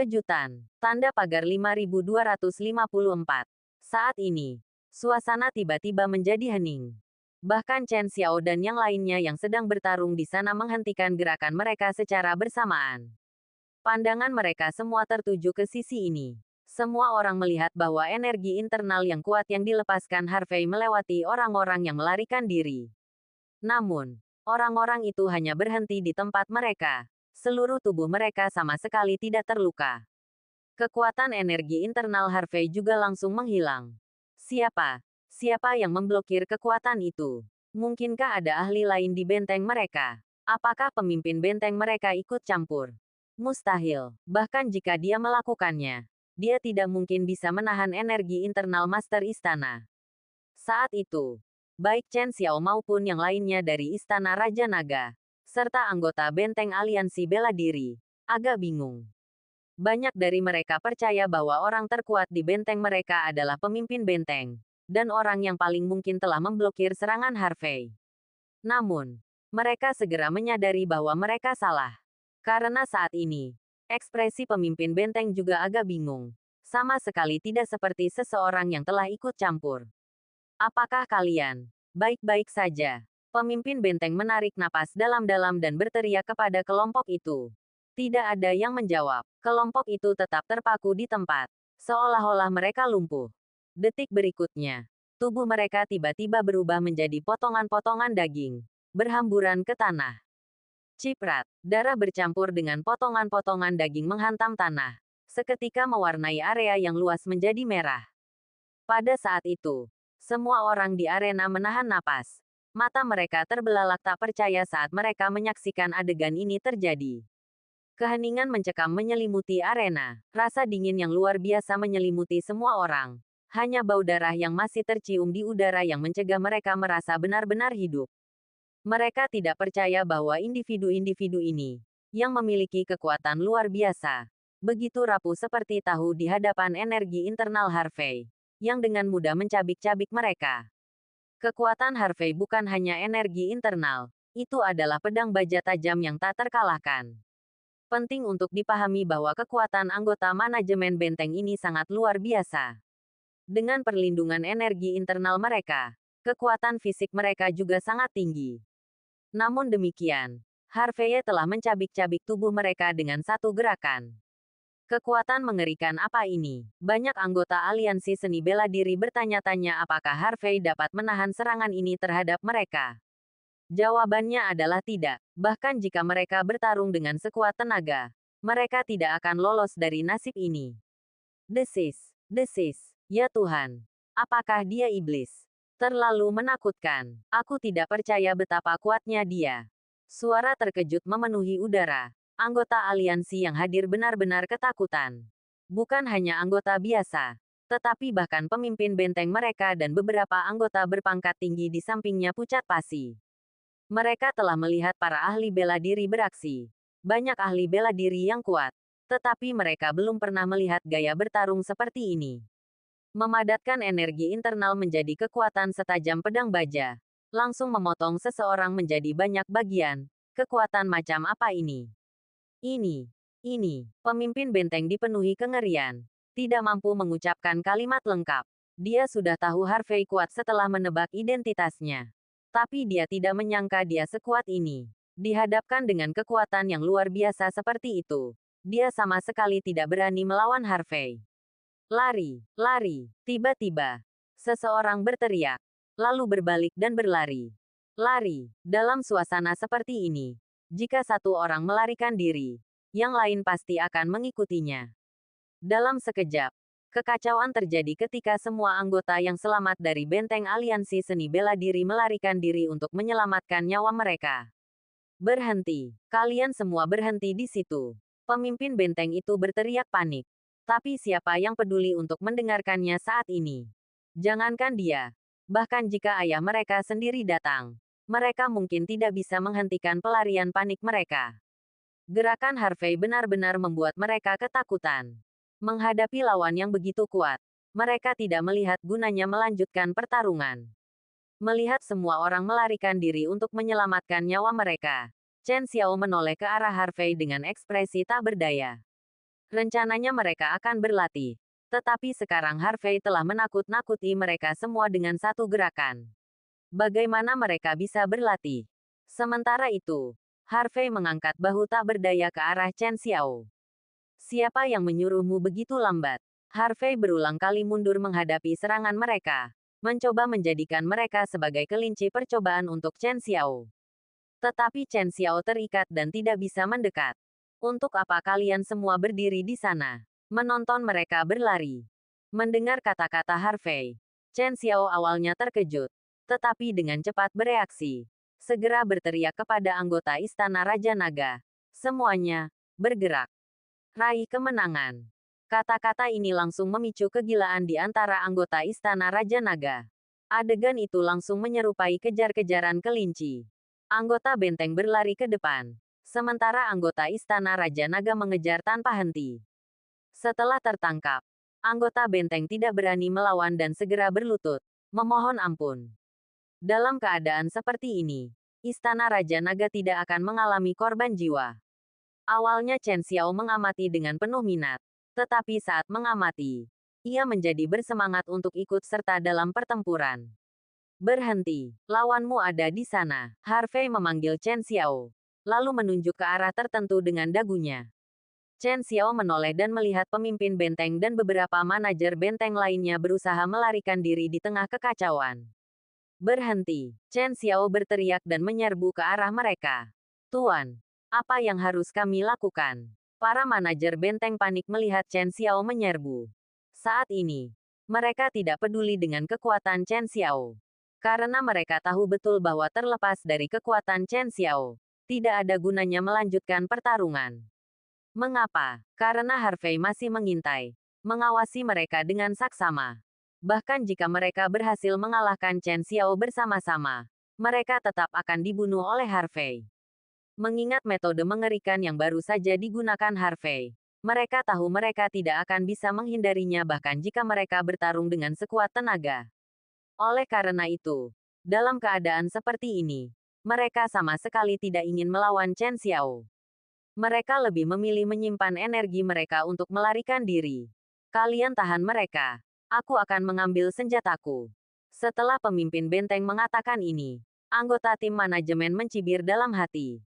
Kejutan. Tanda pagar 5254. Saat ini, suasana tiba-tiba menjadi hening. Bahkan Chen Xiao dan yang lainnya yang sedang bertarung di sana menghentikan gerakan mereka secara bersamaan. Pandangan mereka semua tertuju ke sisi ini. Semua orang melihat bahwa energi internal yang kuat yang dilepaskan Harvey melewati orang-orang yang melarikan diri. Namun, orang-orang itu hanya berhenti di tempat mereka. Seluruh tubuh mereka sama sekali tidak terluka. Kekuatan energi internal Harvey juga langsung menghilang. Siapa? Siapa yang memblokir kekuatan itu? Mungkinkah ada ahli lain di benteng mereka? Apakah pemimpin benteng mereka ikut campur? Mustahil. Bahkan jika dia melakukannya, dia tidak mungkin bisa menahan energi internal Master Istana. Saat itu, baik Chen Xiao maupun yang lainnya dari Istana Raja Naga, serta anggota benteng aliansi bela diri, agak bingung. Banyak dari mereka percaya bahwa orang terkuat di benteng mereka adalah pemimpin benteng, dan orang yang paling mungkin telah memblokir serangan Harvey. Namun, mereka segera menyadari bahwa mereka salah. Karena saat ini, ekspresi pemimpin benteng juga agak bingung. Sama sekali tidak seperti seseorang yang telah ikut campur. Apakah kalian baik-baik saja? Pemimpin benteng menarik napas dalam-dalam dan berteriak kepada kelompok itu. Tidak ada yang menjawab. Kelompok itu tetap terpaku di tempat, seolah-olah mereka lumpuh. Detik berikutnya, tubuh mereka tiba-tiba berubah menjadi potongan-potongan daging, berhamburan ke tanah. Ciprat, darah bercampur dengan potongan-potongan daging menghantam tanah. Seketika mewarnai area yang luas menjadi merah. Pada saat itu, semua orang di arena menahan napas. Mata mereka terbelalak tak percaya saat mereka menyaksikan adegan ini terjadi. Keheningan mencekam menyelimuti arena. Rasa dingin yang luar biasa menyelimuti semua orang. Hanya bau darah yang masih tercium di udara yang mencegah mereka merasa benar-benar hidup. Mereka tidak percaya bahwa individu-individu ini, yang memiliki kekuatan luar biasa, begitu rapuh seperti tahu di hadapan energi internal Harvey, yang dengan mudah mencabik-cabik mereka. Kekuatan Harvey bukan hanya energi internal, itu adalah pedang baja tajam yang tak terkalahkan. Penting untuk dipahami bahwa kekuatan anggota manajemen benteng ini sangat luar biasa. Dengan perlindungan energi internal mereka, kekuatan fisik mereka juga sangat tinggi. Namun demikian, Harvey telah mencabik-cabik tubuh mereka dengan satu gerakan. Kekuatan mengerikan apa ini? Banyak anggota aliansi seni bela diri bertanya-tanya apakah Harvey dapat menahan serangan ini terhadap mereka. Jawabannya adalah tidak. Bahkan jika mereka bertarung dengan sekuat tenaga, mereka tidak akan lolos dari nasib ini. Desis, desis, ya Tuhan. Apakah dia iblis? Terlalu menakutkan. Aku tidak percaya betapa kuatnya dia. Suara terkejut memenuhi udara. Anggota aliansi yang hadir benar-benar ketakutan. Bukan hanya anggota biasa, tetapi bahkan pemimpin benteng mereka dan beberapa anggota berpangkat tinggi di sampingnya pucat pasi. Mereka telah melihat para ahli bela diri beraksi. Banyak ahli bela diri yang kuat, tetapi mereka belum pernah melihat gaya bertarung seperti ini. Memadatkan energi internal menjadi kekuatan setajam pedang baja. Langsung memotong seseorang menjadi banyak bagian. Kekuatan macam apa ini? Ini. Pemimpin benteng dipenuhi kengerian. Tidak mampu mengucapkan kalimat lengkap. Dia sudah tahu Harvey kuat setelah menebak identitasnya. Tapi dia tidak menyangka dia sekuat ini. Dihadapkan dengan kekuatan yang luar biasa seperti itu, dia sama sekali tidak berani melawan Harvey. Lari, lari. Tiba-tiba, seseorang berteriak, lalu berbalik dan berlari. Lari. Dalam suasana seperti ini, jika satu orang melarikan diri, yang lain pasti akan mengikutinya. Dalam sekejap, kekacauan terjadi ketika semua anggota yang selamat dari benteng aliansi seni bela diri melarikan diri untuk menyelamatkan nyawa mereka. Berhenti. Kalian semua berhenti di situ. Pemimpin benteng itu berteriak panik. Tapi siapa yang peduli untuk mendengarkannya saat ini? Jangankan dia. Bahkan jika ayah mereka sendiri datang, mereka mungkin tidak bisa menghentikan pelarian panik mereka. Gerakan Harvey benar-benar membuat mereka ketakutan. Menghadapi lawan yang begitu kuat, mereka tidak melihat gunanya melanjutkan pertarungan. Melihat semua orang melarikan diri untuk menyelamatkan nyawa mereka, Chen Xiao menoleh ke arah Harvey dengan ekspresi tak berdaya. Rencananya mereka akan berlatih. Tetapi sekarang Harvey telah menakut-nakuti mereka semua dengan satu gerakan. Bagaimana mereka bisa berlatih? Sementara itu, Harvey mengangkat bahu tak berdaya ke arah Chen Xiao. Siapa yang menyuruhmu begitu lambat? Harvey berulang kali mundur menghadapi serangan mereka, mencoba menjadikan mereka sebagai kelinci percobaan untuk Chen Xiao. Tetapi Chen Xiao terikat dan tidak bisa mendekat. Untuk apa kalian semua berdiri di sana? Menonton mereka berlari. Mendengar kata-kata Harvey, Chen Xiao awalnya terkejut, tetapi dengan cepat bereaksi. Segera berteriak kepada anggota Istana Raja Naga. Semuanya, bergerak. Raih kemenangan. Kata-kata ini langsung memicu kegilaan di antara anggota Istana Raja Naga. Adegan itu langsung menyerupai kejar-kejaran kelinci. Anggota benteng berlari ke depan. Sementara anggota Istana Raja Naga mengejar tanpa henti. Setelah tertangkap, anggota benteng tidak berani melawan dan segera berlutut, memohon ampun. Dalam keadaan seperti ini, Istana Raja Naga tidak akan mengalami korban jiwa. Awalnya Chen Xiao mengamati dengan penuh minat, tetapi saat mengamati, ia menjadi bersemangat untuk ikut serta dalam pertempuran. Berhenti, lawanmu ada di sana. Harvey memanggil Chen Xiao, lalu menunjuk ke arah tertentu dengan dagunya. Chen Xiao menoleh dan melihat pemimpin benteng dan beberapa manajer benteng lainnya berusaha melarikan diri di tengah kekacauan. Berhenti, Chen Xiao berteriak dan menyerbu ke arah mereka. Tuan, apa yang harus kami lakukan? Para manajer benteng panik melihat Chen Xiao menyerbu. Saat ini, mereka tidak peduli dengan kekuatan Chen Xiao. Karena mereka tahu betul bahwa terlepas dari kekuatan Chen Xiao, tidak ada gunanya melanjutkan pertarungan. Mengapa? Karena Harvey masih mengintai, mengawasi mereka dengan saksama. Bahkan jika mereka berhasil mengalahkan Chen Xiao bersama-sama, mereka tetap akan dibunuh oleh Harvey. Mengingat metode mengerikan yang baru saja digunakan Harvey, mereka tahu mereka tidak akan bisa menghindarinya bahkan jika mereka bertarung dengan sekuat tenaga. Oleh karena itu, dalam keadaan seperti ini, mereka sama sekali tidak ingin melawan Chen Xiao. Mereka lebih memilih menyimpan energi mereka untuk melarikan diri. Kalian tahan mereka. Aku akan mengambil senjataku. Setelah pemimpin benteng mengatakan ini, anggota tim manajemen mencibir dalam hati.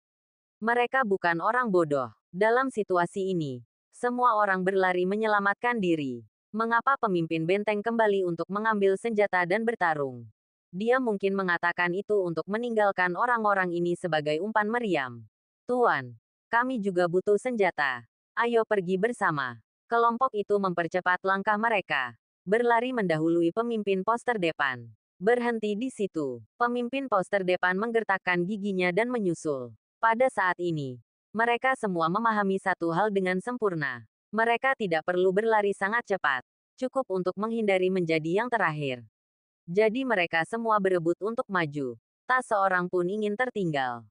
Mereka bukan orang bodoh. Dalam situasi ini, semua orang berlari menyelamatkan diri. Mengapa pemimpin benteng kembali untuk mengambil senjata dan bertarung? Dia mungkin mengatakan itu untuk meninggalkan orang-orang ini sebagai umpan meriam. Tuan, kami juga butuh senjata. Ayo pergi bersama. Kelompok itu mempercepat langkah mereka. Berlari mendahului pemimpin poster depan. Berhenti di situ. Pemimpin poster depan menggertakkan giginya dan menyusul. Pada saat ini, mereka semua memahami satu hal dengan sempurna. Mereka tidak perlu berlari sangat cepat. Cukup untuk menghindari menjadi yang terakhir. Jadi mereka semua berebut untuk maju. Tak seorang pun ingin tertinggal.